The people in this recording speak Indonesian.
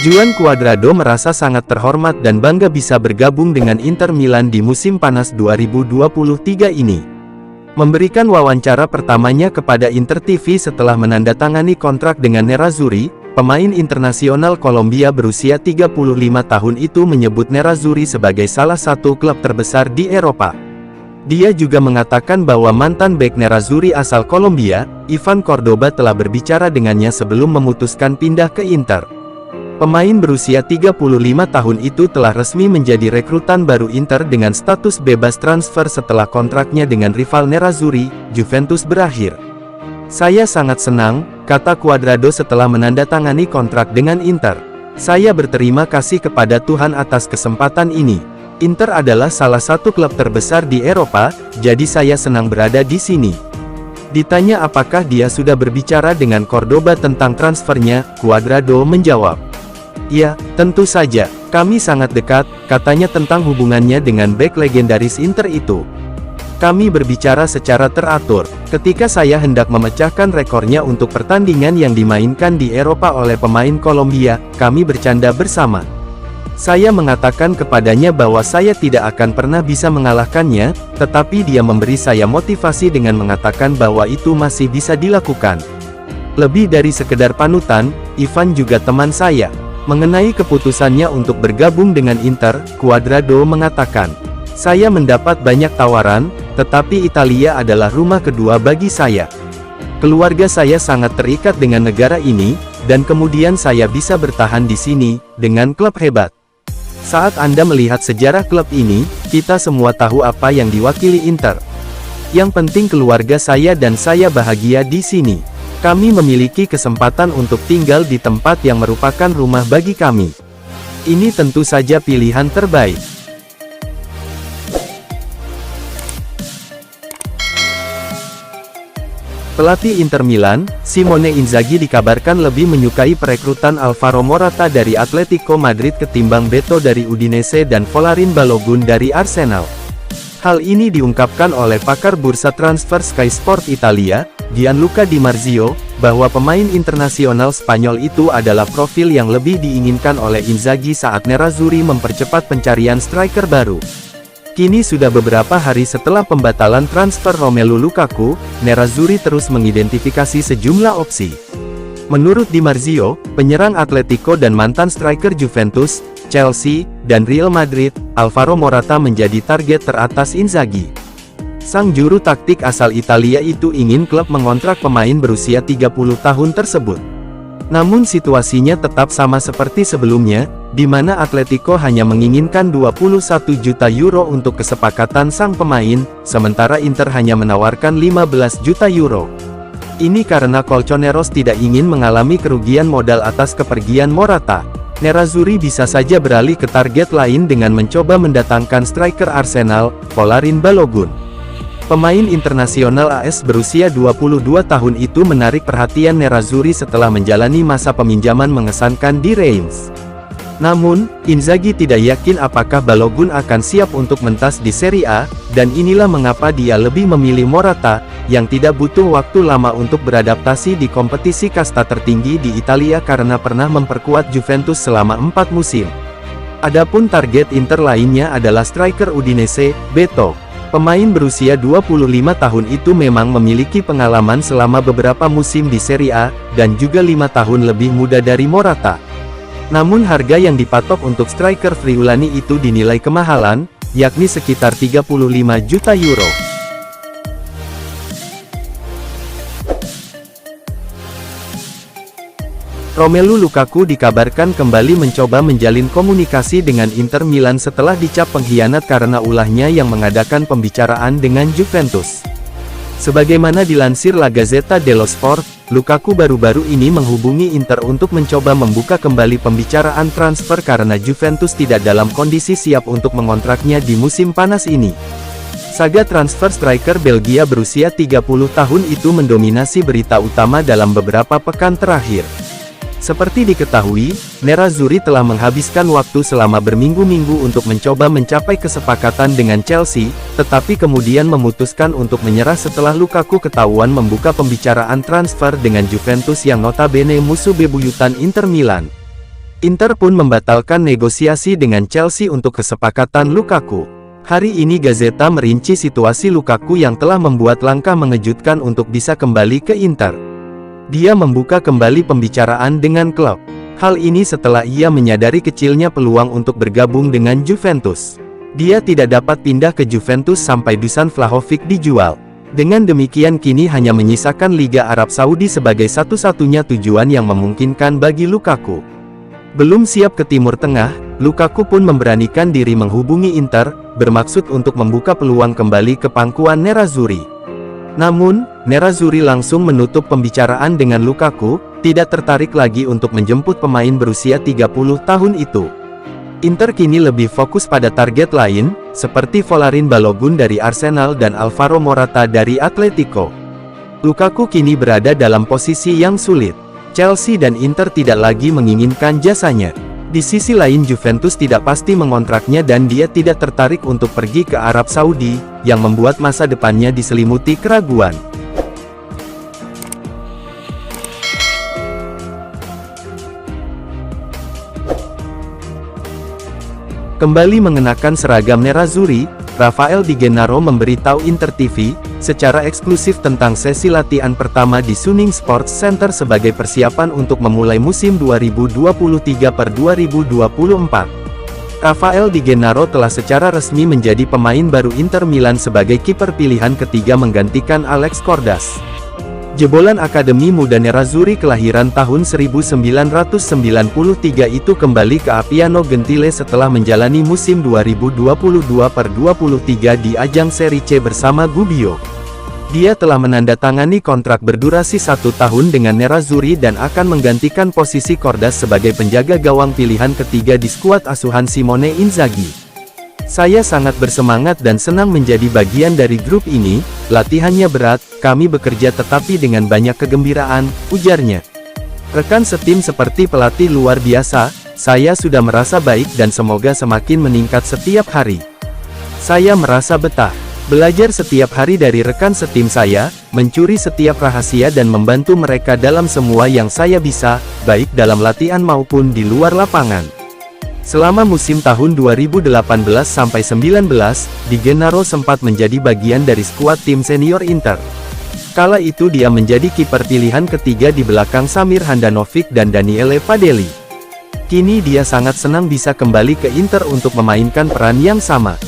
Juan Cuadrado merasa sangat terhormat dan bangga bisa bergabung dengan Inter Milan di musim panas 2023 ini. Memberikan wawancara pertamanya kepada Inter TV setelah menandatangani kontrak dengan Nerazzurri, pemain internasional Kolombia berusia 35 tahun itu menyebut Nerazzurri sebagai salah satu klub terbesar di Eropa. Dia juga mengatakan bahwa mantan bek Nerazzurri asal Kolombia, Ivan Cordoba telah berbicara dengannya sebelum memutuskan pindah ke Inter. Pemain berusia 35 tahun itu telah resmi menjadi rekrutan baru Inter dengan status bebas transfer setelah kontraknya dengan rival Nerazzurri, Juventus berakhir. "Saya sangat senang," kata Cuadrado setelah menandatangani kontrak dengan Inter. "Saya berterima kasih kepada Tuhan atas kesempatan ini. Inter adalah salah satu klub terbesar di Eropa, jadi saya senang berada di sini." Ditanya apakah dia sudah berbicara dengan Cordoba tentang transfernya, Cuadrado menjawab, "Ya, tentu saja, kami sangat dekat," katanya tentang hubungannya dengan bek legendaris Inter itu. "Kami berbicara secara teratur. Ketika saya hendak memecahkan rekornya untuk pertandingan yang dimainkan di Eropa oleh pemain Kolombia, kami bercanda bersama. Saya mengatakan kepadanya bahwa saya tidak akan pernah bisa mengalahkannya, tetapi dia memberi saya motivasi dengan mengatakan bahwa itu masih bisa dilakukan. Lebih dari sekedar panutan, Ivan juga teman saya." Mengenai keputusannya untuk bergabung dengan Inter, Cuadrado mengatakan, "Saya mendapat banyak tawaran, tetapi Italia adalah rumah kedua bagi saya. Keluarga saya sangat terikat dengan negara ini, dan kemudian saya bisa bertahan di sini, dengan klub hebat. Saat Anda melihat sejarah klub ini, kita semua tahu apa yang diwakili Inter. Yang penting keluarga saya dan saya bahagia di sini. Kami memiliki kesempatan untuk tinggal di tempat yang merupakan rumah bagi kami. Ini tentu saja pilihan terbaik." Pelatih Inter Milan, Simone Inzaghi dikabarkan lebih menyukai perekrutan Alvaro Morata dari Atletico Madrid ketimbang Beto dari Udinese dan Folarin Balogun dari Arsenal. Hal ini diungkapkan oleh pakar bursa transfer Sky Sport Italia, Gianluca Di Marzio, bahwa pemain internasional Spanyol itu adalah profil yang lebih diinginkan oleh Inzaghi saat Nerazzurri mempercepat pencarian striker baru. Kini sudah beberapa hari setelah pembatalan transfer Romelu Lukaku, Nerazzurri terus mengidentifikasi sejumlah opsi. Menurut Di Marzio, penyerang Atletico dan mantan striker Juventus, Chelsea, dan Real Madrid, Alvaro Morata menjadi target teratas Inzaghi. Sang juru taktik asal Italia itu ingin klub mengontrak pemain berusia 30 tahun tersebut. Namun situasinya tetap sama seperti sebelumnya, di mana Atletico hanya menginginkan 21 juta euro untuk kesepakatan sang pemain, sementara Inter hanya menawarkan 15 juta euro. Ini karena Colchoneros tidak ingin mengalami kerugian modal atas kepergian Morata. Nerazzurri bisa saja beralih ke target lain dengan mencoba mendatangkan striker Arsenal, Folarin Balogun. Pemain internasional AS berusia 22 tahun itu menarik perhatian Nerazzurri setelah menjalani masa peminjaman mengesankan di Reims. Namun, Inzaghi tidak yakin apakah Balogun akan siap untuk mentas di Serie A, dan inilah mengapa dia lebih memilih Morata, yang tidak butuh waktu lama untuk beradaptasi di kompetisi kasta tertinggi di Italia karena pernah memperkuat Juventus selama 4 musim. Adapun target Inter lainnya adalah striker Udinese, Beto. Pemain berusia 25 tahun itu memang memiliki pengalaman selama beberapa musim di Serie A, dan juga 5 tahun lebih muda dari Morata. Namun harga yang dipatok untuk striker Friulani itu dinilai kemahalan, yakni sekitar 35 juta euro. Romelu Lukaku dikabarkan kembali mencoba menjalin komunikasi dengan Inter Milan setelah dicap pengkhianat karena ulahnya yang mengadakan pembicaraan dengan Juventus. Sebagaimana dilansir La Gazzetta dello Sport, Lukaku baru-baru ini menghubungi Inter untuk mencoba membuka kembali pembicaraan transfer karena Juventus tidak dalam kondisi siap untuk mengontraknya di musim panas ini. Saga transfer striker Belgia berusia 30 tahun itu mendominasi berita utama dalam beberapa pekan terakhir. Seperti diketahui, Nerazzurri telah menghabiskan waktu selama berminggu-minggu untuk mencoba mencapai kesepakatan dengan Chelsea, tetapi kemudian memutuskan untuk menyerah setelah Lukaku ketahuan membuka pembicaraan transfer dengan Juventus yang notabene musuh bebuyutan Inter Milan. Inter pun membatalkan negosiasi dengan Chelsea untuk kesepakatan Lukaku. Hari ini Gazeta merinci situasi Lukaku yang telah membuat langkah mengejutkan untuk bisa kembali ke Inter. Dia membuka kembali pembicaraan dengan klub. Hal ini setelah ia menyadari kecilnya peluang untuk bergabung dengan Juventus. Dia tidak dapat pindah ke Juventus sampai Dusan Vlahovic dijual. Dengan demikian kini hanya menyisakan Liga Arab Saudi sebagai satu-satunya tujuan yang memungkinkan bagi Lukaku. Belum siap ke Timur Tengah, Lukaku pun memberanikan diri menghubungi Inter, bermaksud untuk membuka peluang kembali ke pangkuan Nerazzurri. Namun, Nerazzurri langsung menutup pembicaraan dengan Lukaku, tidak tertarik lagi untuk menjemput pemain berusia 30 tahun itu. Inter kini lebih fokus pada target lain, seperti Folarin Balogun dari Arsenal dan Alvaro Morata dari Atletico. Lukaku kini berada dalam posisi yang sulit. Chelsea dan Inter tidak lagi menginginkan jasanya. Di sisi lain Juventus tidak pasti mengontraknya dan dia tidak tertarik untuk pergi ke Arab Saudi, yang membuat masa depannya diselimuti keraguan. Kembali mengenakan seragam Nerazzurri, Rafael Di Gennaro memberitahu Inter TV, secara eksklusif tentang sesi latihan pertama di Suning Sports Center sebagai persiapan untuk memulai musim 2023-2024. Rafael Di Gennaro telah secara resmi menjadi pemain baru Inter Milan sebagai kiper pilihan ketiga menggantikan Alex Cordas. Jebolan Akademi Muda Nerazzurri kelahiran tahun 1993 itu kembali ke Appiano Gentile setelah menjalani musim 2022-23 di ajang Serie C bersama Gubbio. Dia telah menandatangani kontrak berdurasi 1 tahun dengan Nerazzurri dan akan menggantikan posisi Cordas sebagai penjaga gawang pilihan ketiga di skuad asuhan Simone Inzaghi. Saya sangat bersemangat dan senang menjadi bagian dari grup ini, latihannya berat, kami bekerja tetapi dengan banyak kegembiraan, ujarnya. Rekan setim seperti pelatih luar biasa, saya sudah merasa baik dan semoga semakin meningkat setiap hari. Saya merasa betah, belajar setiap hari dari rekan setim saya, mencuri setiap rahasia dan membantu mereka dalam semua yang saya bisa, baik dalam latihan maupun di luar lapangan. Selama musim tahun 2018-19, Di Gennaro sempat menjadi bagian dari skuad tim senior Inter. Kala itu dia menjadi kiper pilihan ketiga di belakang Samir Handanovic dan Daniele Padelli. Kini dia sangat senang bisa kembali ke Inter untuk memainkan peran yang sama.